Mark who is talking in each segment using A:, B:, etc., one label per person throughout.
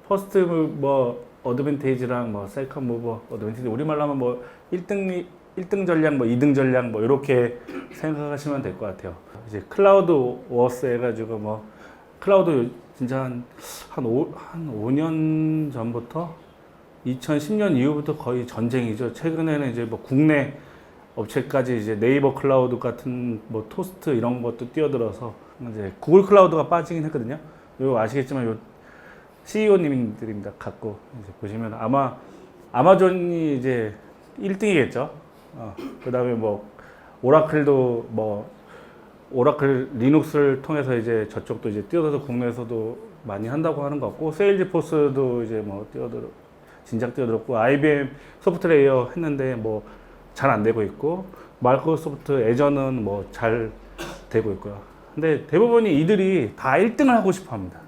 A: 퍼스트 뭐 어드밴테이지랑 뭐 세컨 무버 어드밴테이지 우리말로 하면 뭐 1등 전략 뭐 2등 전략 뭐 이렇게 생각하시면 될 것 같아요. 이제 클라우드 워스 해가지고 뭐 클라우드 진짜 한 5년 전부터 2010년 이후부터 거의 전쟁이죠. 최근에는 이제 뭐 국내 업체까지 이제 네이버 클라우드 같은 뭐 토스트 이런 것도 뛰어들어서 이제 구글 클라우드가 빠지긴 했거든요. 이거 아시겠지만 요 CEO님들입니다. 갖고 이제 보시면 아마 아마존이 이제 1등이겠죠. 그다음에 뭐 오라클도 뭐 오라클 리눅스를 통해서 이제 저쪽도 이제 뛰어들어서 국내에서도 많이 한다고 하는 것 같고 세일즈포스도 이제 뭐 진작 뛰어들었고 IBM 소프트웨어 했는데 뭐 잘 안 되고 있고 마이크로소프트 애저는 뭐 잘 되고 있고요. 근데 대부분이 이들이 다 1등을 하고 싶어 합니다.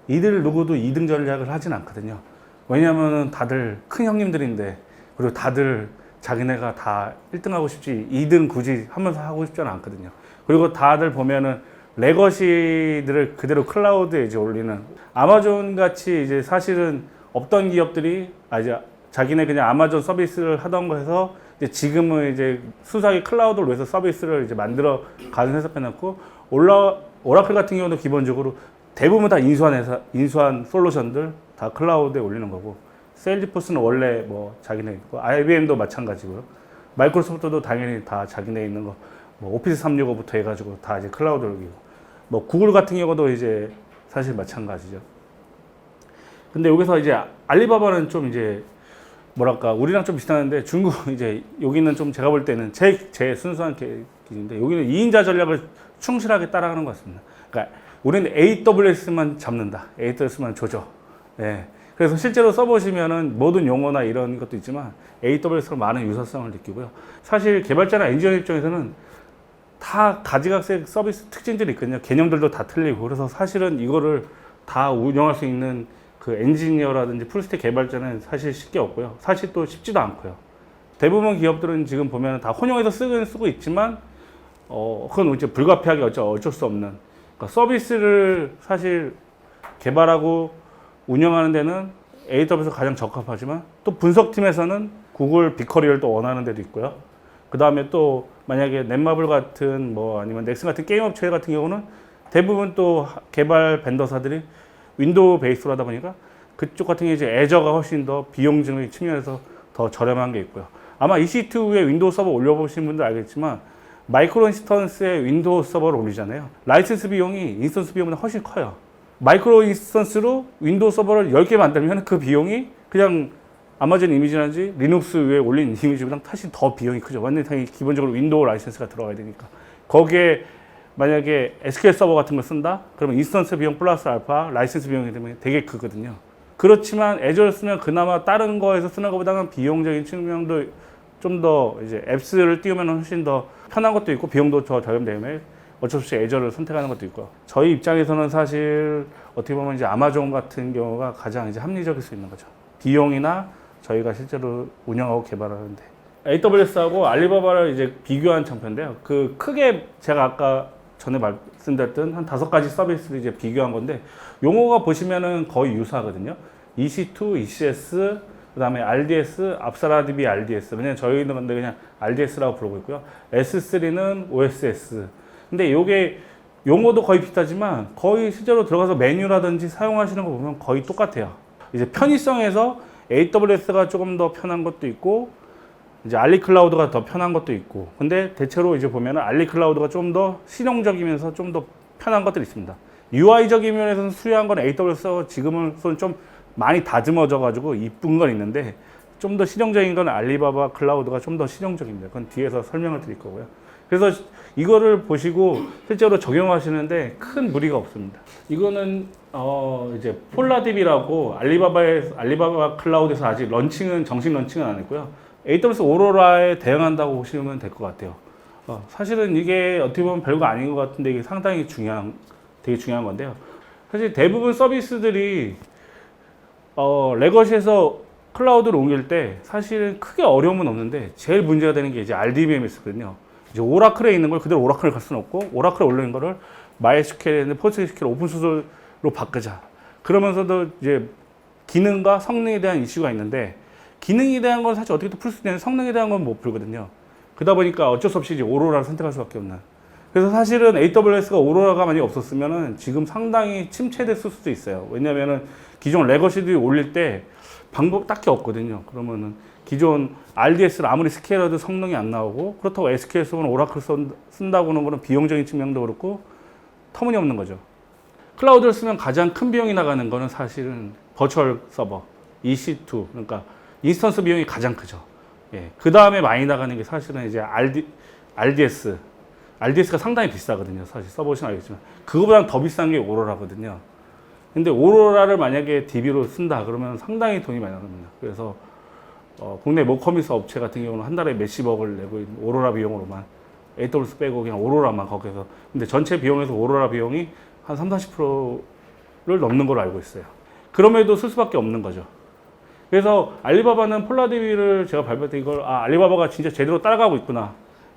A: 이들 누구도 2등 전략을 하진 않거든요. 왜냐하면 다들 큰 형님들인데 그리고 다들 자기네가 다 1등 하고 싶지 2등 굳이 하면서 하고 싶지는 않거든요. 그리고 다들 보면은 레거시들을 그대로 클라우드에 이제 올리는 아마존 같이 이제 사실은 없던 기업들이 이제 자기네 그냥 아마존 서비스를 하던 거에서 이제 지금은 이제 순수하게 클라우드를 위해서 서비스를 이제 만들어 가는 회사 빼놓고 오라클 같은 경우도 기본적으로 대부분 다 인수한 솔루션들 다 클라우드에 올리는 거고 세일즈포스는 원래 뭐 자기네 있고 IBM도 마찬가지고요. 마이크로소프트도 당연히 다 자기네 있는 거 뭐 오피스 365부터 해가지고 다 이제 클라우드로 올리고 뭐 구글 같은 경우도 이제 사실 마찬가지죠. 근데 여기서 이제 알리바바는 좀 이제 뭐랄까 우리랑 좀 비슷한데 중국 이제 여기는 좀 제가 볼 때는 제 순수한 기준인데 여기는 2인자 전략을 충실하게 따라가는 것 같습니다. 그러니까 우리는 AWS만 잡는다. AWS만 조져. 예. 그래서 실제로 써보시면은 모든 용어나 이런 것도 있지만 AWS가 많은 유사성을 느끼고요. 사실 개발자나 엔지니어 입장에서는 다 가지각색 서비스 특징들이 있거든요. 개념들도 다 틀리고. 그래서 사실은 이거를 다 운영할 수 있는 그 엔지니어라든지 풀스택 개발자는 사실 쉽게 없고요. 사실 또 쉽지도 않고요. 대부분 기업들은 지금 보면 다 혼용해서 쓰고 있지만, 그건 이제 불가피하게 어쩔 수 없는. 그러니까 서비스를 사실 개발하고 운영하는 데는 AWS가 가장 적합하지만 또 분석팀에서는 구글 빅커리를 또 원하는 데도 있고요. 그 다음에 또 만약에 넷마블 같은 뭐 아니면 넥슨 같은 게임 업체 같은 경우는 대부분 또 개발 벤더사들이 윈도우 베이스로 하다 보니까 그쪽 같은 게 이제 애저가 훨씬 더 비용적인 측면에서 더 저렴한 게 있고요. 아마 EC2에 윈도우 서버 올려보신 분들 알겠지만 마이크로 인스턴스에 윈도우 서버를 올리잖아요. 라이센스 비용이 인스턴스 비용보다 훨씬 커요. 마이크로 인스턴스로 윈도우 서버를 10개 만들면 그 비용이 그냥 아마존 이미지라든지 리눅스 위에 올린 이미지보다 훨씬 더 비용이 크죠. 완전히 기본적으로 윈도우 라이센스가 들어가야 되니까. 거기에 만약에 SQL 서버 같은 걸 쓴다? 그러면 인스턴스 비용 플러스 알파 라이센스 비용이 되면 되게 크거든요. 그렇지만 애저를 쓰면 그나마 다른 거에서 쓰는 것보다는 비용적인 측면도 좀 더 이제 앱스를 띄우면 훨씬 더 편한 것도 있고 비용도 더 저렴되면 어쩔 수 없이 애저를 선택하는 것도 있고요. 저희 입장에서는 사실 어떻게 보면 이제 아마존 같은 경우가 가장 이제 합리적일 수 있는 거죠. 비용이나 저희가 실제로 운영하고 개발하는데 AWS하고 알리바바를 이제 비교한 장표인데요. 그 크게 제가 아까 전에 말씀드렸던 한 5가지 서비스를 이제 비교한 건데 용어가 보시면은 거의 유사하거든요. EC2, ECS, 그 다음에 RDS, 앞사라DB RDS. 왜냐면 저희는 근데 그냥 RDS라고 부르고 있고요. S3는 OSS. 근데 요게 용어도 거의 비슷하지만 거의 실제로 들어가서 메뉴라든지 사용하시는 거 보면 거의 똑같아요. 이제 편의성에서 AWS가 조금 더 편한 것도 있고 이제 알리클라우드가 더 편한 것도 있고 근데 대체로 이제 보면은 알리클라우드가 좀 더 실용적이면서 좀 더 편한 것들이 있습니다. UI적인 면에서는 수요한 건 AWS가 지금은 좀 많이 다듬어져 가지고 이쁜 건 있는데 좀 더 실용적인 건 알리바바 클라우드가 좀 더 실용적입니다. 그건 뒤에서 설명을 드릴 거고요. 그래서 이거를 보시고 실제로 적용하시는데 큰 무리가 없습니다. 이거는 이제 폴라딥이라고 알리바바 클라우드에서 아직 정식 런칭은 안 했고요. AWS 오로라에 대응한다고 보시면 될 것 같아요. 사실은 이게 어떻게 보면 별거 아닌 것 같은데 이게 상당히 되게 중요한 건데요. 사실 대부분 서비스들이 레거시에서 클라우드로 옮길 때 사실은 크게 어려움은 없는데 제일 문제가 되는 게 이제 RDBMS거든요. 이제 오라클에 있는 걸 그대로 오라클을 갈 수는 없고 오라클에 올리는 거를 MySQL에 있는 포스트SQL 오픈소스로 바꾸자. 그러면서도 이제 기능과 성능에 대한 이슈가 있는데, 기능에 대한 건 사실 어떻게 또 풀 수 있는데 성능에 대한 건 못 풀거든요. 그러다 보니까 어쩔 수 없이 이제 오로라를 선택할 수밖에 없는. 그래서 사실은 AWS가 오로라가 만약에 없었으면은 지금 상당히 침체됐을 수도 있어요. 왜냐면은 기존 레거시들이 올릴 때 방법 딱히 없거든요. 그러면은 기존 RDS를 아무리 스케일해도 성능이 안 나오고, 그렇다고 SQL 쓰거나 오라클 쓴다고 하는 거는 비용적인 측면도 그렇고 터무니없는 거죠. 클라우드를 쓰면 가장 큰 비용이 나가는 거는 사실은 버추얼 서버, EC2, 그러니까 인스턴스 비용이 가장 크죠. 예. 그 다음에 많이 나가는 게 사실은 이제 RDS. RDS가 상당히 비싸거든요. 사실 써보시면 알겠지만. 그거보다 더 비싼 게 오로라거든요. 근데 오로라를 만약에 DB로 쓴다 그러면 상당히 돈이 많이 나갑니다. 그래서 국내 모커미스 업체 같은 경우는 한 달에 몇십억을 내고 있는 오로라 비용으로만, AWS 빼고 그냥 오로라만 거기서. 근데 전체 비용에서 오로라 비용이 한 30~40%를 넘는 걸로 알고 있어요. 그럼에도 쓸 수밖에 없는 거죠. 그래서 알리바바는 폴라DB를 제가 발표할 때 이걸 알리바바가 진짜 제대로 따라가고 있구나.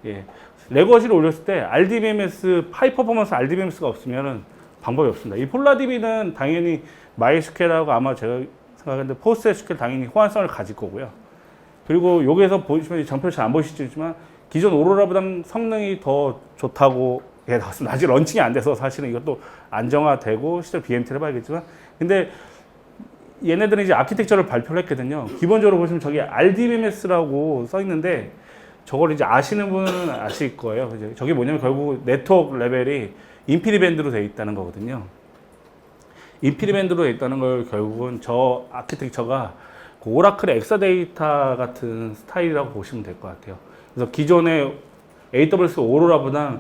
A: 예. 레거시를 올렸을 때 RDBMS, 하이 퍼포먼스 RDBMS가 없으면은 방법이 없습니다. 이 폴라DB는 당연히 MySQL하고 아마 제가 생각하는데 PostgreSQL 당연히 호환성을 가질 거고요. 그리고 여기에서 보시면 정표를 잘 안 보시지만 기존 오로라보다 성능이 더 좋다고 나왔습니다. 아직 런칭이 안 돼서 사실은 이것도 안정화되고 실제로 BMT를 해봐야겠지만, 근데 얘네들은 이제 아키텍처를 발표를 했거든요. 기본적으로 보시면 저기 RDBMS라고 써 있는데 저걸 이제 아시는 분은 아실 거예요. 저게 뭐냐면 결국 네트워크 레벨이 인피니밴드로 되어 있다는 거거든요. 인피니밴드로 되어 있다는 걸 결국은 저 아키텍처가 그 오라클의 엑사데이터 같은 스타일이라고 보시면 될 것 같아요. 그래서 기존의 AWS 오로라보다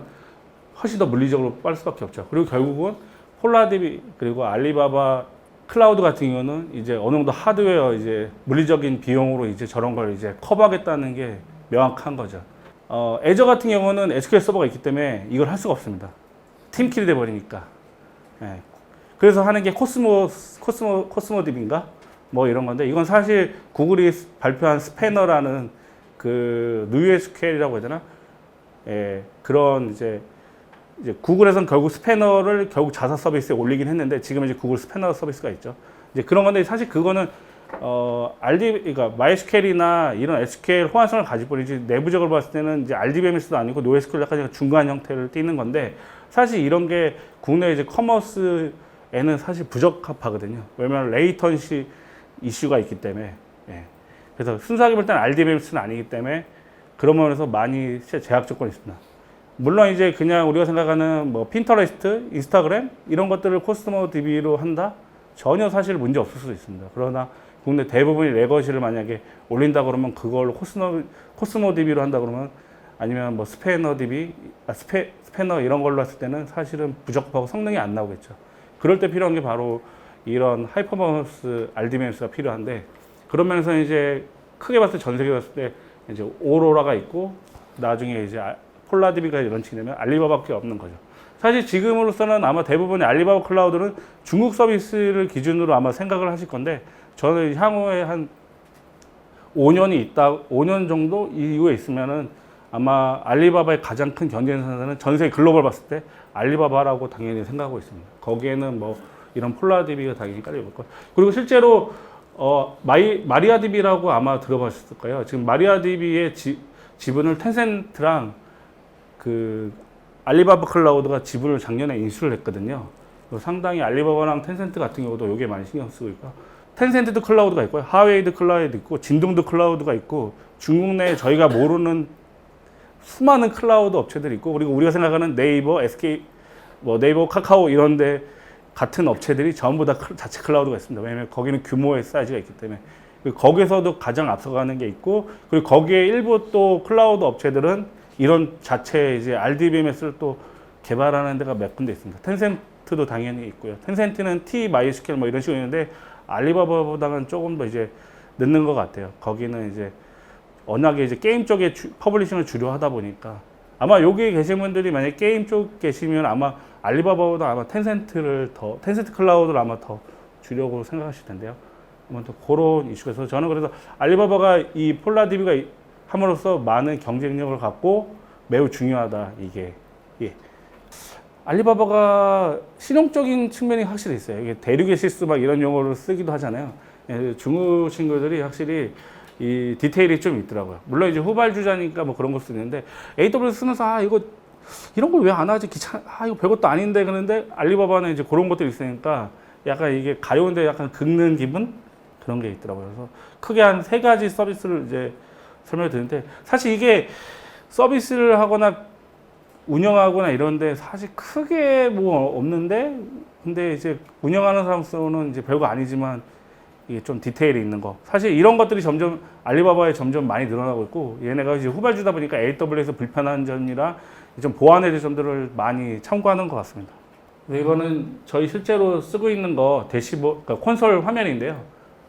A: 훨씬 더 물리적으로 빠를 수밖에 없죠. 그리고 결국은 폴라DB 그리고 알리바바 클라우드 같은 경우는 이제 어느 정도 하드웨어 이제 물리적인 비용으로 이제 저런 걸 이제 커버하겠다는 게 명확한 거죠. 애저 같은 경우는 SQL 서버가 있기 때문에 이걸 할 수가 없습니다. 팀킬이 돼버리니까. 예. 그래서 하는 게 코스모DB인가? 뭐 이런 건데, 이건 사실 구글이 발표한 스패너라는 그 NewSQL이라고 해야 되나? 예. 그런 이제 구글에서는 결국 스패너를 결국 자사 서비스에 올리긴 했는데, 지금 이제 구글 스패너 서비스가 있죠. 이제 그런 건데, 사실 그거는 그러니까 MySQL이나 이런 SQL 호환성을 가지고 버리지, 내부적으로 봤을 때는 이제 RDBMS도 아니고 NoSQL 약간 중간 형태를 띠는 건데, 사실 이런 게 국내 이제 커머스에는 사실 부적합하거든요. 왜냐면 레이턴시 이슈가 있기 때문에. 예. 그래서 순수하게 볼 때는 RDBMS는 아니기 때문에 그런 면에서 많이 제약 조건이 있습니다. 물론 이제 그냥 우리가 생각하는 뭐 핀터레스트, 인스타그램 이런 것들을 코스모DB로 한다? 전혀 사실 문제 없을 수도 있습니다. 그러나 국내 대부분이 레거시를 만약에 올린다 그러면 그걸 코스모DB로 한다 그러면, 아니면 뭐 스패너DB, 스패너 이런 걸로 했을 때는 사실은 부적합하고 성능이 안 나오겠죠. 그럴 때 필요한 게 바로 이런 하이퍼포먼스 RDBMS가 필요한데, 그런 면에서 이제 크게 봤을 때 전 세계 봤을 때 이제 오로라가 있고 나중에 이제 폴라DB가 런칭이 되면 알리바바밖에 없는 거죠. 사실 지금으로서는 아마 대부분의 알리바바 클라우드는 중국 서비스를 기준으로 아마 생각을 하실 건데, 저는 향후에 한 5년 정도 이후에 있으면은 아마 알리바바의 가장 큰 경쟁 상사는 전 세계 글로벌 봤을 때 알리바바라고 당연히 생각하고 있습니다. 거기에는 뭐 이런 폴라DB가 당연히 깔려볼 거예요. 그리고 실제로 마리아DB라고 아마 들어보셨을 거예요. 지금 마리아DB의 지분을 텐센트랑 그 알리바바 클라우드가 지분을 작년에 인수를 했거든요. 상당히 알리바바랑 텐센트 같은 경우도 이게 많이 신경 쓰고 있고, 텐센트도 클라우드가 있고요, 하웨이도 클라우드 있고, 진동도 클라우드가 있고, 중국 내에 저희가 모르는 수많은 클라우드 업체들이 있고, 그리고 우리가 생각하는 네이버, SK, 뭐 네이버, 카카오 이런데 같은 업체들이 전부 다 자체 클라우드가 있습니다. 왜냐하면 거기는 규모의 사이즈가 있기 때문에. 거기서도 가장 앞서가는 게 있고, 그리고 거기에 일부 또 클라우드 업체들은 이런 자체 이제 RDBMS를 또 개발하는 데가 몇 군데 있습니다. 텐센트도 당연히 있고요. 텐센트는 MySQL 뭐 이런 식으로 있는데, 알리바바보다는 조금 더 이제 늦는 것 같아요. 거기는 이제 워낙에 이제 게임 쪽에 퍼블리싱을 주로 하다 보니까, 아마 여기 계신 분들이 만약에 게임 쪽 계시면 아마 알리바바보다 아마 텐센트 클라우드를 아마 더 주려고 생각하실 텐데요. 아마 또 그런 이슈가 있어서 저는 그래서 알리바바가 이 폴라DB가 함으로써 많은 경쟁력을 갖고 매우 중요하다, 이게. 예. 알리바바가 실용적인 측면이 확실히 있어요. 이게 대륙의 실수 막 이런 용어를 쓰기도 하잖아요. 예, 중국 친구들이 확실히 이 디테일이 좀 있더라고요. 물론 이제 후발주자니까 뭐 그런 걸 수도 있는데 AWS 쓰면서 이거 이런 걸 왜 안 하지? 이거 별것도 아닌데 그런데 알리바바는 이제 그런 것들이 있으니까 약간 이게 가벼운데 약간 긁는 기분 그런 게 있더라고요. 그래서 크게 한 3가지 서비스를 이제 설명을 드리는데 사실 이게 서비스를 하거나 운영하거나 이런데 사실 크게 뭐 없는데 근데 이제 운영하는 사람으로는 이제 별거 아니지만 이게 좀 디테일이 있는 거. 사실 이런 것들이 점점 알리바바에 점점 많이 늘어나고 있고 얘네가 이제 후발주다 보니까 AWS 불편한 점이라 좀 보완해야 될 점들을 많이 참고하는 것 같습니다. 이거는 저희 실제로 쓰고 있는 거 그러니까 콘솔 화면인데요.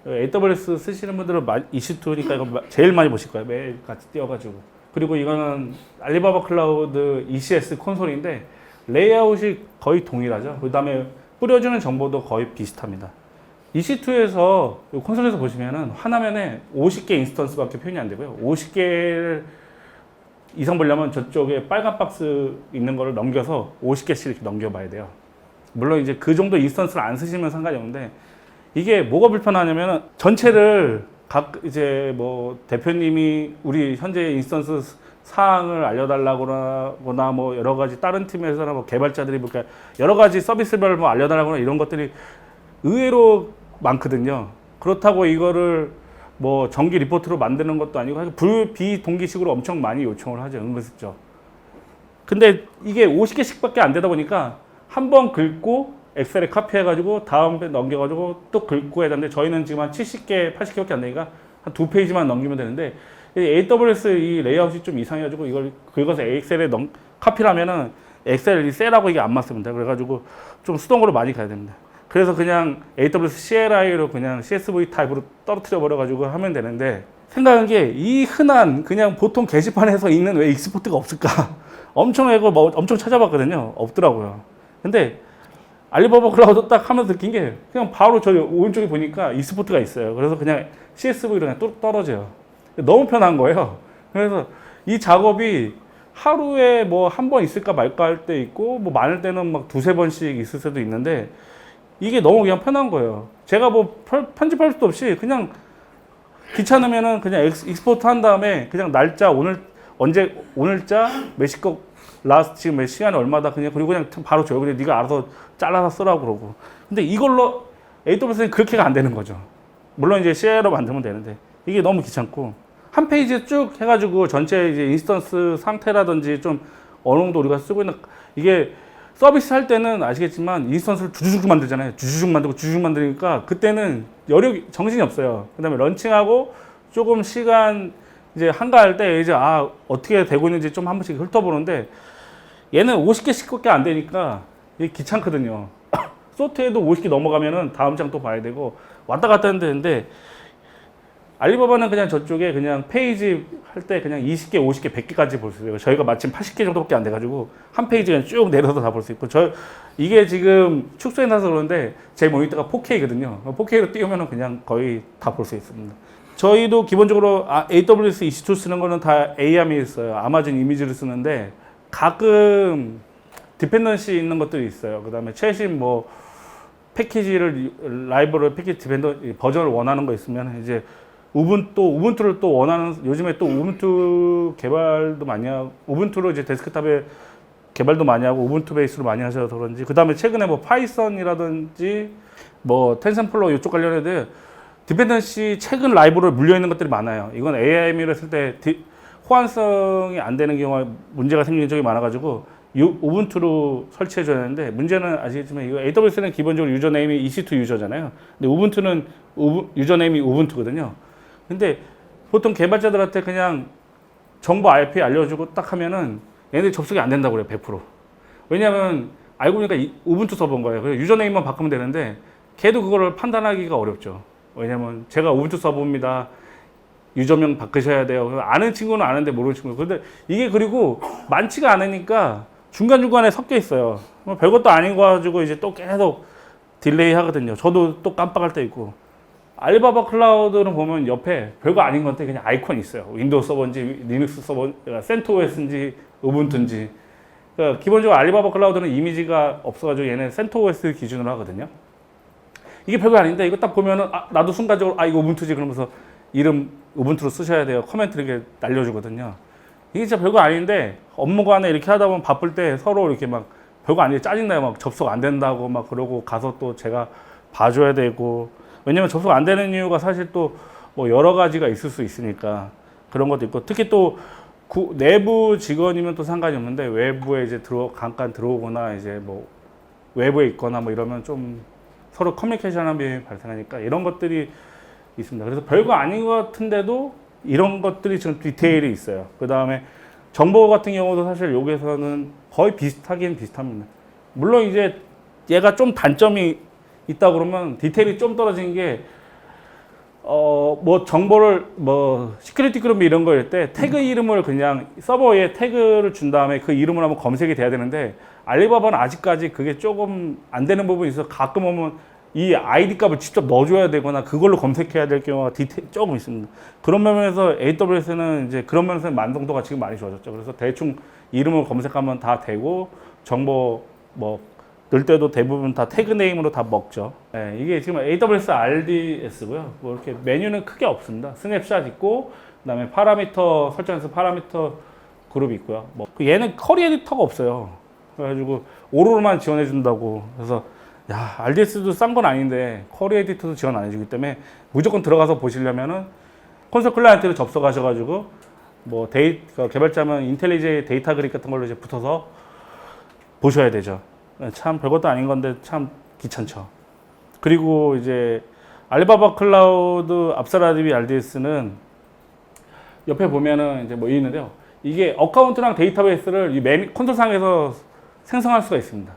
A: AWS 쓰시는 분들은 EC2니까 이거 제일 많이 보실 거예요. 매일 같이 띄워가지고. 그리고 이거는 알리바바 클라우드 ECS 콘솔인데 레이아웃이 거의 동일하죠. 그 다음에 뿌려주는 정보도 거의 비슷합니다. EC2에서 콘솔에서 보시면은 화면에 50개 인스턴스밖에 표현이 안 되고요. 50개를 이상 보려면 저쪽에 빨간 박스 있는 거를 넘겨서 50개씩 이렇게 넘겨봐야 돼요. 물론 이제 그 정도 인스턴스를 안 쓰시면 상관이 없는데 이게 뭐가 불편하냐면은 전체를 이제 뭐 대표님이 우리 현재 인스턴스 사항을 알려달라거나 뭐 여러 가지 다른 팀에서나 뭐 개발자들이 뭐 여러 가지 서비스별 뭐 알려달라거나 이런 것들이 의외로 많거든요. 그렇다고 이거를 뭐 정기 리포트로 만드는 것도 아니고 비동기식으로 엄청 많이 요청을 하죠. 은근슬쩍. 근데 이게 50개씩밖에 안 되다 보니까 한 번 긁고 엑셀에 카피해가지고 다음에 넘겨가지고 또 긁고 해야 되는데 저희는 지금 한 70개, 80개밖에 안 되니까 한 2페이지만 넘기면 되는데 AWS 이 레이아웃이 좀 이상해가지고 이걸 긁어서 엑셀에 카피를 하면은 엑셀 이 셀하고 이게 안 맞습니다. 그래가지고 좀 수동으로 많이 가야 됩니다. 그래서 그냥 AWS CLI로 그냥 CSV 타입으로 떨어뜨려 버려가지고 하면 되는데 생각한 게 이 흔한 그냥 보통 게시판에서 있는 왜 익스포트가 없을까? 엄청 찾아봤거든요. 없더라고요. 근데 알리바바 클라우드 딱 하면서 느낀 게 그냥 바로 저기 오른쪽에 보니까 익스포트가 있어요. 그래서 그냥 CSV로 그냥 뚝 떨어져요. 너무 편한 거예요. 그래서 이 작업이 하루에 뭐 한 번 있을까 말까 할 때 있고 뭐 많을 때는 막 2-3번씩 있을 수도 있는데 이게 너무 그냥 편한 거예요. 제가 뭐 편집할 수도 없이 그냥 귀찮으면은 그냥 익스포트 한 다음에 그냥 날짜 오늘자 몇 시껏 지금 몇 시간에 얼마다 그리고 그냥 바로 줘요. 그냥 네가 알아서 잘라서 쓰라고 그러고. 근데 이걸로 AWS는 그렇게가 안 되는 거죠. 물론 이제 CL로 만들면 되는데 이게 너무 귀찮고 한 페이지에 쭉 해가지고 전체 이제 인스턴스 상태라든지 좀 어느 정도 우리가 쓰고 있는 이게 서비스 할 때는 아시겠지만 인스턴스를 주주죽 만들잖아요. 주주죽 만드니까 그때는 정신이 없어요. 그 다음에 런칭하고 조금 시간 이제 한가할 때 이제 어떻게 되고 있는지 좀 한 번씩 훑어보는데 얘는 50개씩밖에 안 되니까 이게 귀찮거든요. 소트에도 50개 넘어가면은 다음 장 또 봐야 되고 왔다 갔다 하는데 알리바바는 그냥 저쪽에 그냥 페이지 할 때 그냥 20개, 50개, 100개까지 볼 수 있어요. 저희가 마침 80개 정도밖에 안 돼가지고 한 페이지 그냥 쭉 내려서 다 볼 수 있고 이게 지금 축소해놔서 그러는데 제 모니터가 4K거든요. 4K로 띄우면 그냥 거의 다 볼 수 있습니다. 저희도 기본적으로 AWS EC2 쓰는 거는 다 AIM이 있어요. 아마존 이미지를 쓰는데 가끔 디펜던시 있는 것들이 있어요. 그 다음에 최신 뭐 라이브러리 패키지 버전을 원하는 거 있으면 이제 우분투를 또 원하는 요즘에 또 우분투 개발도 많이 하고 우분투로 이제 데스크탑에 개발도 많이 하고 우분투 베이스로 많이 하셔서 그런지 그 다음에 최근에 뭐 파이썬이라든지 뭐 텐센플로우 이쪽 관련해서 디펜던시 최근 라이브러리 물려 있는 것들이 많아요. 이건 AIM으로 했을 때 호환성이 안 되는 경우가 문제가 생기는 적이 많아가지고 우분투로 설치해줘야 되는데 문제는 아시겠지만 이거 AWS는 기본적으로 유저네임이 EC2 유저잖아요. 근데 우분투는 유저네임이 우분투거든요. 근데 보통 개발자들한테 그냥 정보 IP 알려주고 딱 하면은 얘네들이 접속이 안 된다고 그래요. 100%. 왜냐면 알고 보니까 우분투 서버인 거예요. 그래서 유저네임만 바꾸면 되는데 걔도 그거를 판단하기가 어렵죠. 왜냐면 제가 우분투 서버입니다. 유저명 바꾸셔야 돼요. 아는 친구는 아는데 모르는 친구. 근데 이게 그리고 많지가 않으니까 중간중간에 섞여 있어요. 별것도 아닌 거 가지고 이제 또 계속 딜레이 하거든요. 저도 또 깜빡할 때 있고. 알리바바 클라우드는 보면 옆에 별거 아닌 건데 그냥 아이콘이 있어요. 윈도우 서버인지 리눅스 서버, 센토OS인지 우분투인지. 그러니까 기본적으로 알리바바 클라우드는 이미지가 없어가지고 얘는 센토OS 기준으로 하거든요. 이게 별거 아닌데 이거 딱 보면은 나도 순간적으로 이거 우분투지 그러면서 이름 우분투로 쓰셔야 돼요. 커멘트를 이렇게 날려주거든요. 이게 진짜 별거 아닌데 업무간에 이렇게 하다 보면 바쁠 때 서로 이렇게 막 별거 아니게 짜증나요. 막 접속 안 된다고 막 그러고 가서 또 제가 봐줘야 되고 왜냐면 접속 안 되는 이유가 사실 또 뭐 여러 가지가 있을 수 있으니까 그런 것도 있고 특히 또 내부 직원이면 또 상관이 없는데 외부에 이제 잠깐 들어오거나 이제 뭐 외부에 있거나 뭐 이러면 좀 서로 커뮤니케이션 비용이 발생하니까 이런 것들이 있습니다. 그래서 별거 아닌 것 같은데도 이런 것들이 지금 디테일이 있어요. 그 다음에 정보 같은 경우도 사실 여기서는 거의 비슷하긴 비슷합니다. 물론 이제 얘가 좀 단점이 있다 그러면 디테일이 좀 떨어진 게 뭐 정보를 뭐 시큐리티 그룹 이런 거일 때 태그 이름을 그냥 서버에 태그를 준 다음에 그 이름을 한번 검색이 돼야 되는데 알리바바는 아직까지 그게 조금 안 되는 부분이 있어서 가끔 오면 이 아이디 값을 직접 넣어줘야 되거나 그걸로 검색해야 될 경우가 조금 있습니다. 그런 면에서 AWS는 이제 그런 면에서 만족도가 지금 많이 좋아졌죠. 그래서 대충 이름을 검색하면 다 되고 정보 뭐 넣을 때도 대부분 다 태그 네임으로 다 먹죠. 네, 이게 지금 AWS RDS고요. 뭐 이렇게 메뉴는 크게 없습니다. 스냅샷 있고 그다음에 파라미터 설정해서 파라미터 그룹이 있고요. 뭐 얘는 쿼리 에디터가 없어요. 그래가지고 오로로만 지원해 준다고. 그래서 야, RDS도 싼 건 아닌데 쿼리 에디터도 지원 안 해주기 때문에 무조건 들어가서 보시려면은 콘솔 클라이언트를 접속하셔가지고 뭐 개발자면 인텔리제이 데이터 그립 같은 걸로 이제 붙어서 보셔야 되죠. 참 별것도 아닌 건데 참 귀찮죠. 그리고 이제 알리바바 클라우드 압사라DB RDS는 옆에 보면은 이제 뭐 있는데요. 이게 어카운트랑 데이터베이스를 이 콘솔상에서 생성할 수가 있습니다.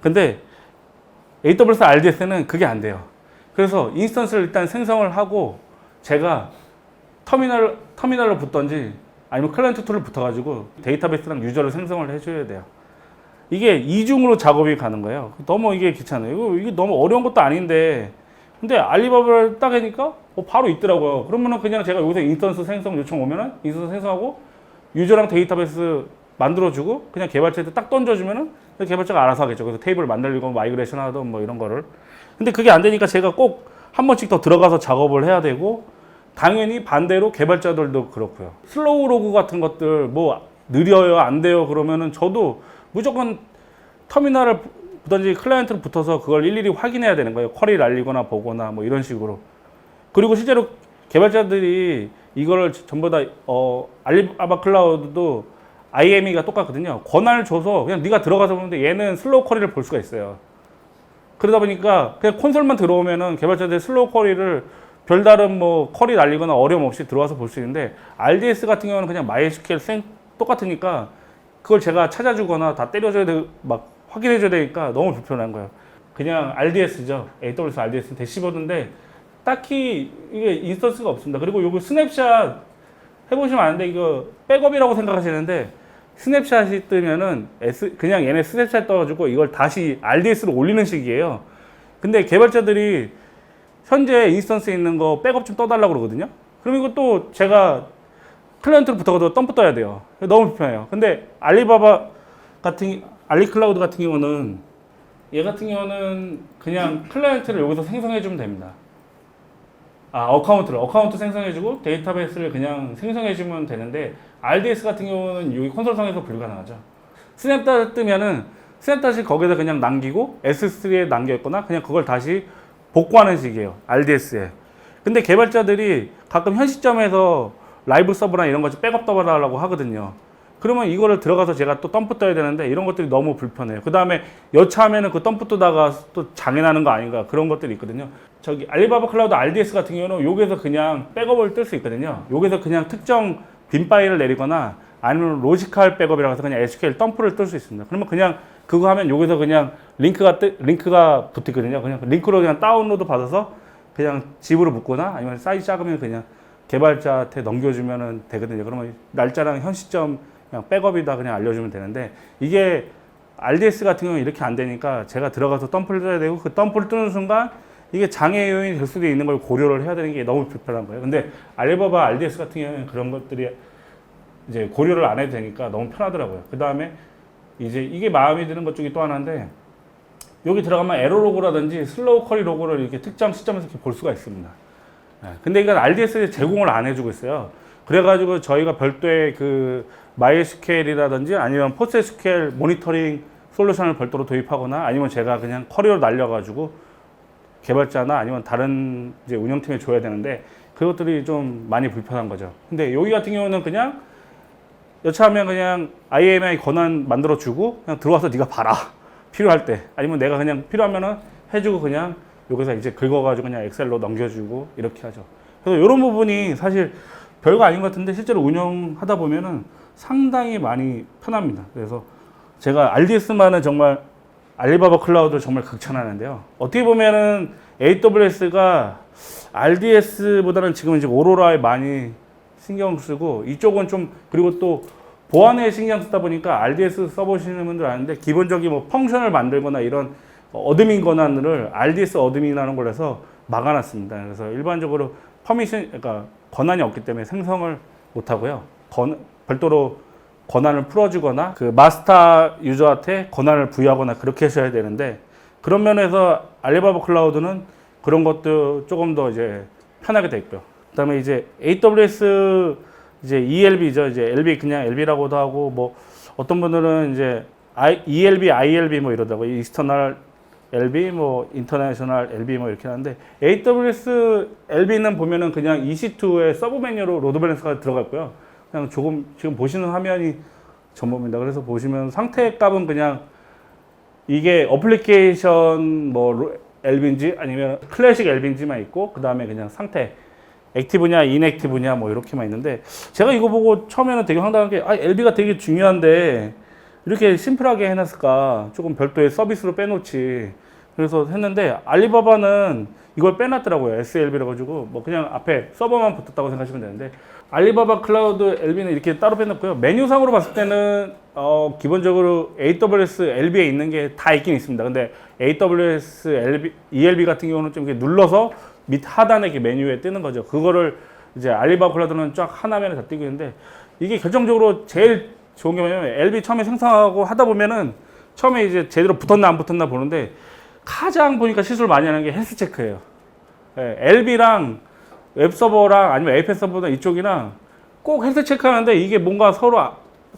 A: 근데 AWS RDS는 그게 안 돼요. 그래서 인스턴스를 일단 생성을 하고 제가 터미널로 붙던지 아니면 클라이언트 툴을 붙어가지고 데이터베이스랑 유저를 생성을 해줘야 돼요. 이게 이중으로 작업이 가는 거예요. 너무 이게 귀찮아요. 이게 너무 어려운 것도 아닌데 근데 알리바바를 딱 하니까 바로 있더라고요. 그러면은 그냥 제가 여기서 인스턴스 생성 요청 오면은 인스턴스 생성하고 유저랑 데이터베이스 만들어주고 그냥 개발자한테 딱 던져주면은 개발자가 알아서 하겠죠. 그래서 테이블 만들고 마이그레이션 하던 뭐 이런 거를. 근데 그게 안 되니까 제가 꼭 한 번씩 더 들어가서 작업을 해야 되고 당연히 반대로 개발자들도 그렇고요. 슬로우 로그 같은 것들 뭐 느려요 안 돼요 그러면은 저도 무조건 터미널을 붙든지 클라이언트를 붙어서 그걸 일일이 확인해야 되는 거예요. 쿼리 날리거나 보거나 뭐 이런 식으로. 그리고 실제로 개발자들이 이거를 전부 다 알리바바 클라우드도 IME가 똑같거든요. 권한을 줘서 그냥 네가 들어가서 보는데 얘는 슬로우 쿼리를 볼 수가 있어요. 그러다 보니까 그냥 콘솔만 들어오면은 개발자들이 슬로우 쿼리를 별다른 뭐 쿼리 날리거나 어려움 없이 들어와서 볼 수 있는데 RDS 같은 경우는 그냥 MySQL 똑같으니까 그걸 제가 찾아주거나 다 때려줘야 되고 막 확인해줘야 되니까 너무 불편한 거예요. 그냥 RDS죠. AWS RDS는 대시보드인데 딱히 이게 인스턴스가 없습니다. 그리고 요거 스냅샷 해보시면 아는데 이거 백업이라고 생각하시는데 스냅샷이 뜨면은 그냥 얘네 스냅샷 떠가지고 이걸 다시 RDS로 올리는 식이에요. 근데 개발자들이 현재 인스턴스에 있는 거 백업 좀 떠달라고 그러거든요. 그럼 이거 또 제가 클라이언트로 붙어가지고 덤프 떠야 돼요. 너무 불편해요. 근데 알리클라우드 같은 경우는 얘 같은 경우는 그냥 클라이언트를 여기서 생성해주면 됩니다. 어카운트 생성해주고 데이터베이스를 그냥 생성해주면 되는데 RDS 같은 경우는 여기 콘솔상에서 불가능하죠. 스냅닷 뜨면은 스냅닷이 거기다 그냥 남기고 S3에 남겨있거나 그냥 그걸 다시 복구하는 식이에요. RDS에. 근데 개발자들이 가끔 현 시점에서 라이브 서버나 이런 거 백업 떠달라고 하거든요. 그러면 이거를 들어가서 제가 또 덤프 떠야 되는데 이런 것들이 너무 불편해요. 그 다음에 여차하면은 그 덤프 떠다가 또 장애나는 거 아닌가 그런 것들이 있거든요. 저기 알리바바 클라우드 RDS 같은 경우는 여기서 그냥 백업을 뜰 수 있거든요. 여기서 그냥 특정 빈 파일을 내리거나 아니면 로지컬 백업이라고 해서 그냥 SQL 덤프를 뜰 수 있습니다. 그러면 그냥 그거 하면 여기서 그냥 링크가 붙있거든요. 그냥 링크로 그냥 다운로드 받아서 그냥 집으로 묻거나 아니면 사이즈 작으면 그냥 개발자한테 넘겨주면 되거든요. 그러면 날짜랑 현 시점 그냥 백업이다 그냥 알려주면 되는데 이게 RDS 같은 경우는 이렇게 안 되니까 제가 들어가서 덤프를 떠야 되고 그 덤프를 뜨는 순간 이게 장애 요인이 될 수도 있는 걸 고려를 해야 되는 게 너무 불편한 거예요. 근데 알리바바 RDS 같은 경우는 그런 것들이 이제 고려를 안 해도 되니까 너무 편하더라고요. 그 다음에 이제 이게 마음에 드는 것 중에 또 하나인데 여기 들어가면 에러 로고라든지 슬로우 쿼리 로고를 이렇게 특정 시점에서 이렇게 볼 수가 있습니다. 근데 이건 RDS에 제공을 안 해주고 있어요. 그래가지고 저희가 별도의 그 MySQL이라든지 아니면 PostgreSQL 모니터링 솔루션을 별도로 도입하거나 아니면 제가 그냥 쿼리로 날려가지고 개발자나 아니면 다른 이제 운영팀에 줘야 되는데 그것들이 좀 많이 불편한 거죠. 근데 여기 같은 경우는 그냥 여차하면 그냥 IAMI 권한 만들어주고 그냥 들어와서 네가 봐라. 필요할 때. 아니면 내가 그냥 필요하면은 해주고 그냥 여기서 이제 긁어가지고 그냥 엑셀로 넘겨주고 이렇게 하죠. 그래서 이런 부분이 사실 별거 아닌 것 같은데 실제로 운영하다 보면은 상당히 많이 편합니다. 그래서 제가 RDS만은 정말 알리바바 클라우드를 정말 극찬하는데요. 어떻게 보면은 AWS가 RDS보다는 지금 이제 오로라에 많이 신경 쓰고 이쪽은 좀 그리고 또 보안에 신경 쓰다 보니까 RDS 써보시는 분들 아는데 기본적인 뭐 펑션을 만들거나 이런 어드민 권한을 RDS 어드민이라는 걸 해서 막아놨습니다. 그래서 일반적으로 퍼미션, 그러니까 권한이 없기 때문에 생성을 못 하고요. 별도로 권한을 풀어주거나 그 마스터 유저한테 권한을 부여하거나 그렇게 하셔야 되는데 그런 면에서 알리바바 클라우드는 그런 것도 조금 더 이제 편하게 돼 있고요. 그다음에 이제 AWS 이제 ELB죠. 이제 LB 그냥 LB라고도 하고 뭐 어떤 분들은 이제 ELB, ILB 뭐 이러다고 익스터널 LB 뭐 인터내셔널 LB 뭐 이렇게 하는데 AWS LB는 보면은 그냥 EC2의 서브 메뉴로 로드 밸런스가 들어갔고요. 그냥 조금 지금 보시는 화면이 전부입니다. 그래서 보시면 상태 값은 그냥 이게 어플리케이션 뭐 LB인지 아니면 클래식 LB인지만 있고 그 다음에 그냥 상태 액티브냐 인액티브냐 뭐 이렇게만 있는데 제가 이거 보고 처음에는 되게 황당한 게 LB가 되게 중요한데 이렇게 심플하게 해놨을까 조금 별도의 서비스로 빼놓지 그래서 했는데 알리바바는 이걸 빼놨더라고요. SLB라고 가지고 뭐 그냥 앞에 서버만 붙었다고 생각하시면 되는데 알리바바 클라우드 LB는 이렇게 따로 빼놨고요. 메뉴상으로 봤을 때는 기본적으로 AWS LB에 있는 게 다 있긴 있습니다. 근데 AWS LB, ELB 같은 경우는 좀 이렇게 눌러서 밑 하단에 이렇게 메뉴에 뜨는 거죠. 그거를 이제 알리바바 클라우드는 쫙 하나면에 다 뜨고 있는데 이게 결정적으로 제일 좋은 게 뭐냐면 LB 처음에 생성하고 하다 보면은 처음에 이제 제대로 붙었나 안 붙었나 보는데 가장 보니까 실수를 많이 하는 게 헬스 체크예요. 예, LB랑 웹서버랑 아니면 APS 서버나 이쪽이랑 꼭 헬스 체크하는데 이게 뭔가 서로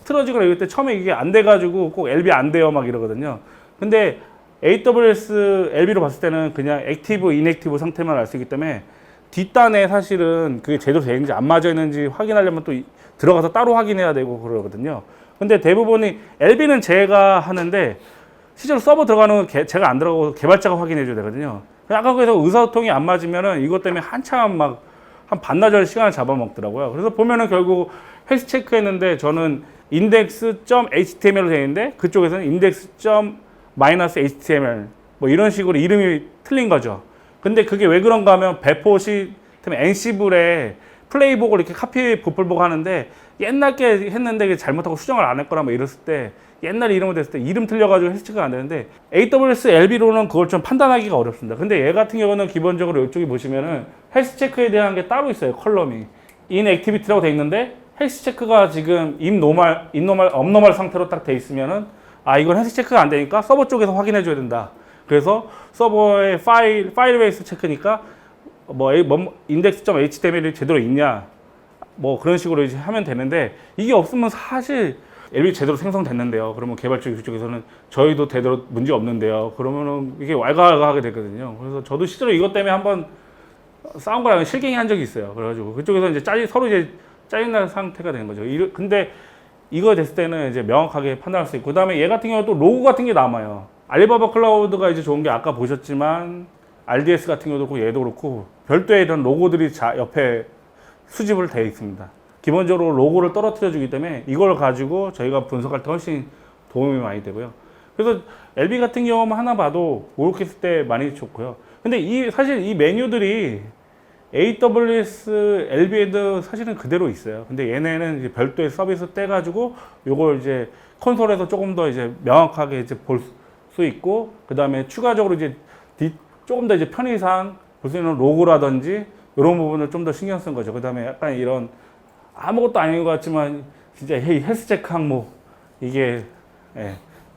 A: 틀어지거나 이럴 때 처음에 이게 안 돼가지고 꼭 LB 안 돼요 막 이러거든요. 근데 AWS LB로 봤을 때는 그냥 액티브, 인액티브 상태만 알 수 있기 때문에 뒷단에 사실은 그게 제대로 되어 있는지 안 맞아 있는지 확인하려면 또 들어가서 따로 확인해야 되고 그러거든요. 근데 대부분이 LB는 제가 하는데 실제로 서버 들어가는 건 제가 안 들어가고 개발자가 확인해 줘야 되거든요. 아까 그래서 의사소통이 안 맞으면은 이것 때문에 한참 막 한 반나절 시간을 잡아먹더라고요. 그래서 보면은 결국 헬스 체크했는데 저는 index.html로 되어 있는데 그쪽에서는 index.-html 뭐 이런 식으로 이름이 틀린 거죠. 근데 그게 왜 그런가 하면 배포 시스템 NC블에 플레이복을 이렇게 카피 부풀복 하는데 옛날 게 했는데 잘못하고 수정을 안 했거나 뭐 이랬을 때 옛날에 이름을 댔을 때 이름 틀려가지고 헬스체크가 안 되는데 AWS LB로는 그걸 좀 판단하기가 어렵습니다. 근데 얘 같은 경우는 기본적으로 이쪽에 보시면은 헬스체크에 대한 게 따로 있어요. 컬럼이 inactivity라고 돼 있는데 헬스체크가 지금 abnormal 상태로 딱 돼 있으면은 이건 헬스체크가 안 되니까 서버 쪽에서 확인해 줘야 된다. 그래서 서버의 파일 베이스 체크니까 뭐 index.html이 제대로 있냐 뭐 그런 식으로 이제 하면 되는데 이게 없으면 사실 LB 제대로 생성됐는데요. 그러면 개발자 쪽에서는 저희도 제대로 문제 없는데요. 그러면은 이게 왈가왈가하게 되거든요. 그래서 저도 실제로 이것 때문에 한번 싸운 거랑 실갱이 한 적이 있어요. 그래가지고 그쪽에서 이제 서로 이제 짜증난 상태가 되는 거죠. 근데 이거 됐을 때는 이제 명확하게 판단할 수 있고, 그 다음에 얘 같은 경우는 또 로고 같은 게 남아요. 알리바바 클라우드가 이제 좋은 게 아까 보셨지만 RDS 같은 경우도 그렇고 얘도 그렇고 별도의 이런 로고들이 옆에 수집을 되어 있습니다. 기본적으로 로고를 떨어뜨려 주기 때문에 이걸 가지고 저희가 분석할 때 훨씬 도움이 많이 되고요. 그래서 LB 같은 경우만 하나 봐도 오락했을 때 많이 좋고요. 근데 사실 이 메뉴들이 AWS LB에도 사실은 그대로 있어요. 근데 얘네는 이제 별도의 서비스 떼가지고 요걸 이제 콘솔에서 조금 더 이제 명확하게 이제 볼 수 있고, 그 다음에 추가적으로 이제 조금 더 이제 편의상 볼 수 있는 로고라든지 이런 부분을 좀 더 신경 쓴 거죠. 그 다음에 약간 이런 아무것도 아닌 것 같지만 진짜 헬스 체크 항목 이게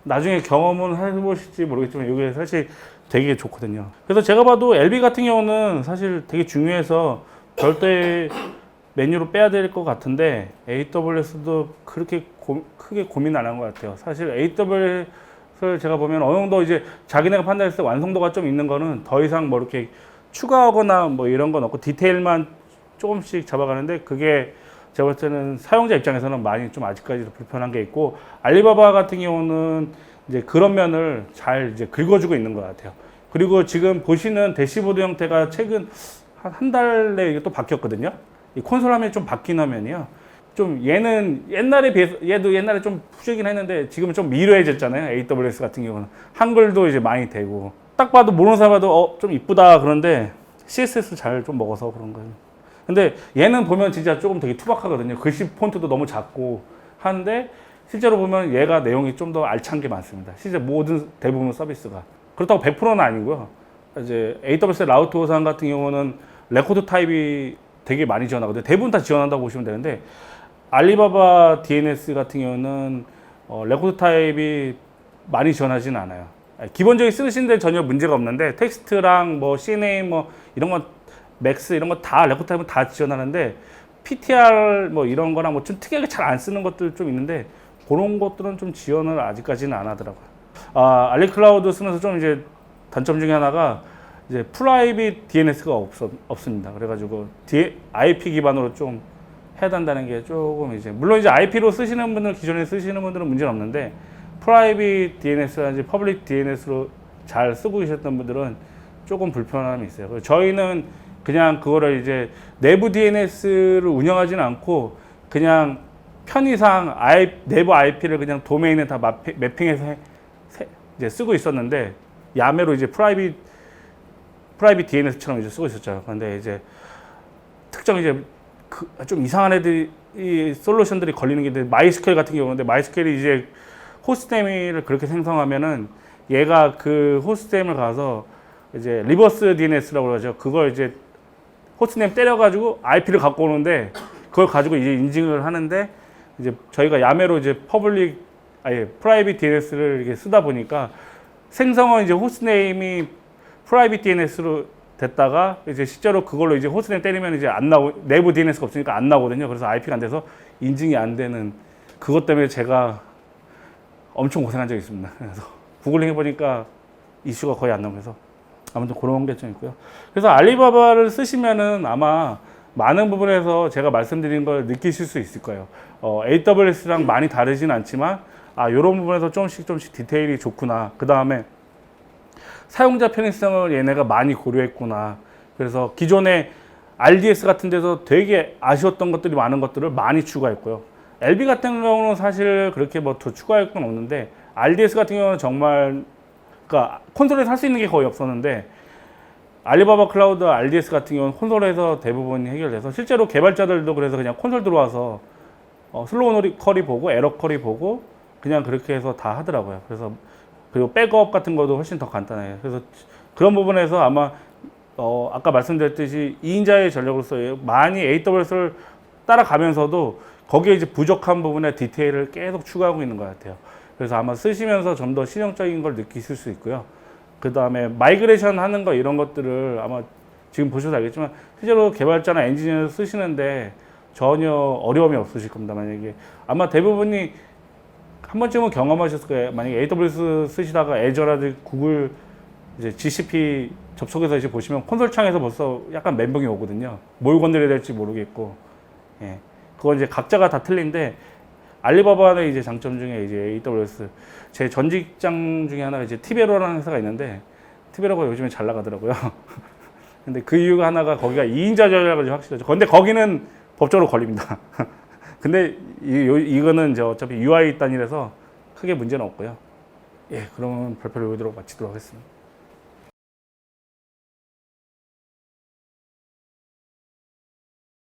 A: 나중에 경험은 해보실지 모르겠지만 이게 사실 되게 좋거든요. 그래서 제가 봐도 LB 같은 경우는 사실 되게 중요해서 별도의 메뉴로 빼야 될 것 같은데 AWS도 그렇게 크게 고민 안 한 것 같아요. 사실 AWS를 제가 보면 어느 정도 이제 자기네가 판단했을 때 완성도가 좀 있는 거는 더 이상 뭐 이렇게 추가하거나 뭐 이런 건 없고 디테일만 조금씩 잡아가는데 그게 제가 볼 때는 사용자 입장에서는 많이 좀 아직까지도 불편한 게 있고 알리바바 같은 경우는 이제 그런 면을 잘 이제 긁어주고 있는 것 같아요. 그리고 지금 보시는 대시보드 형태가 최근 한 달 내에 또 바뀌었거든요. 이 콘솔 화면이 좀 바뀐 화면이요. 좀 얘는 옛날에 비해서 얘도 옛날에 좀 푸시긴 했는데 지금은 좀 미려해졌잖아요. AWS 같은 경우는 한글도 이제 많이 되고 딱 봐도 모르는 사람 봐도 좀 이쁘다 그런데 CSS 잘 좀 먹어서 그런 거예요. 근데 얘는 보면 진짜 조금 되게 투박하거든요. 글씨 폰트도 너무 작고 하는데 실제로 보면 얘가 내용이 좀 더 알찬 게 많습니다. 실제 모든 대부분 서비스가 그렇다고 100%는 아니고요. 이제 AWS 라우트오산 같은 경우는 레코드 타입이 되게 많이 지원하거든요. 대부분 다 지원한다고 보시면 되는데 알리바바 DNS 같은 경우는 레코드 타입이 많이 지원하지는 않아요. 기본적인 쓰시는데 전혀 문제가 없는데 텍스트랑 뭐 CNA 뭐 이런 건 맥스 이런 거 다 레코드 타입은 다 지원하는데 PTR 뭐 이런 거랑 뭐 좀 특이하게 잘 안 쓰는 것들 좀 있는데 그런 것들은 좀 지원을 아직까지는 안 하더라고요. 알리클라우드 쓰면서 좀 이제 단점 중에 하나가 이제 프라이빗 DNS가 없습니다. 그래가지고 IP 기반으로 좀 해야 된다는 게 조금 이제 물론 이제 IP로 쓰시는 분들 기존에 쓰시는 분들은 문제는 없는데 프라이빗 DNS라든지 퍼블릭 DNS로 잘 쓰고 계셨던 분들은 조금 불편함이 있어요. 그래서 저희는 그냥 그거를 이제 내부 DNS를 운영하지는 않고 그냥 편의상 내부 IP를 그냥 도메인에 다 매핑해서 이제 쓰고 있었는데 야매로 이제 프라이빗 DNS처럼 이제 쓰고 있었죠. 그런데 이제 특정 이제 좀 이상한 애들이 솔루션들이 걸리는 게 있는데 마이스퀘일 같은 경우인데 마이스퀘일이 이제 호스트네임을 그렇게 생성하면은 얘가 그 호스트네임을 가서 이제 리버스 DNS라고 그러죠. 그걸 이제 호스트네임 때려가지고 IP를 갖고 오는데 그걸 가지고 이제 인증을 하는데 이제 저희가 야매로 이제 프라이빗 DNS를 이렇게 쓰다 보니까 생성은 이제 호스트네임이 프라이빗 DNS로 됐다가 이제 실제로 그걸로 이제 호스트네임 때리면 이제 안 내부 DNS가 없으니까 안 나오거든요. 그래서 IP가 안 돼서 인증이 안 되는 그것 때문에 제가 엄청 고생한 적이 있습니다. 그래서 구글링 해보니까 이슈가 거의 안 나오면서 아무튼 그런 게 좀 있고요. 그래서 알리바바를 쓰시면은 아마 많은 부분에서 제가 말씀드린 걸 느끼실 수 있을 거예요. AWS랑 많이 다르진 않지만 이런 부분에서 조금씩 디테일이 좋구나. 그 다음에 사용자 편의성을 얘네가 많이 고려했구나. 그래서 기존에 RDS 같은 데서 되게 아쉬웠던 것들이 많은 것들을 많이 추가했고요. LB 같은 경우는 사실 그렇게 뭐 더 추가할 건 없는데 RDS 같은 경우는 정말 그러니까 콘솔에서 할 수 있는 게 거의 없었는데 알리바바 클라우드 RDS 같은 경우는 콘솔에서 대부분 해결돼서 실제로 개발자들도 그래서 그냥 콘솔 들어와서 슬로우 쿼리 보고 에러 쿼리 보고 그냥 그렇게 해서 다 하더라고요. 그래서 그리고 백업 같은 것도 훨씬 더 간단해요. 그래서 그런 부분에서 아마 아까 말씀드렸듯이 2인자의 전력으로서 많이 AWS를 따라가면서도 거기에 이제 부족한 부분에 디테일을 계속 추가하고 있는 것 같아요. 그래서 아마 쓰시면서 좀 더 실용적인 걸 느끼실 수 있고요. 그 다음에 마이그레이션 하는 거 이런 것들을 아마 지금 보셔도 알겠지만 실제로 개발자나 엔지니어 쓰시는데 전혀 어려움이 없으실 겁니다. 만약에 아마 대부분이 한 번쯤은 경험하셨을 거예요. 만약에 AWS 쓰시다가 애저라든지 구글 이제 GCP 접속해서 이제 보시면 콘솔 창에서 벌써 약간 멘붕이 오거든요. 뭘 건드려야 될지 모르겠고, 예. 그건 이제 각자가 다 틀린데 알리바바의 이제 장점 중에 이제 AWS 제 전 직장 중에 하나가 이제 티베로라는 회사가 있는데 티베로가 요즘에 잘 나가더라고요. 근데 그 이유가 하나가 거기가 2인자 전략을 확실하죠. 근데 거기는 법적으로 걸립니다. 근데 이거는 이제 어차피 UI 단위라서 크게 문제는 없고요. 예, 그러면 발표를 여기로 마치도록 하겠습니다.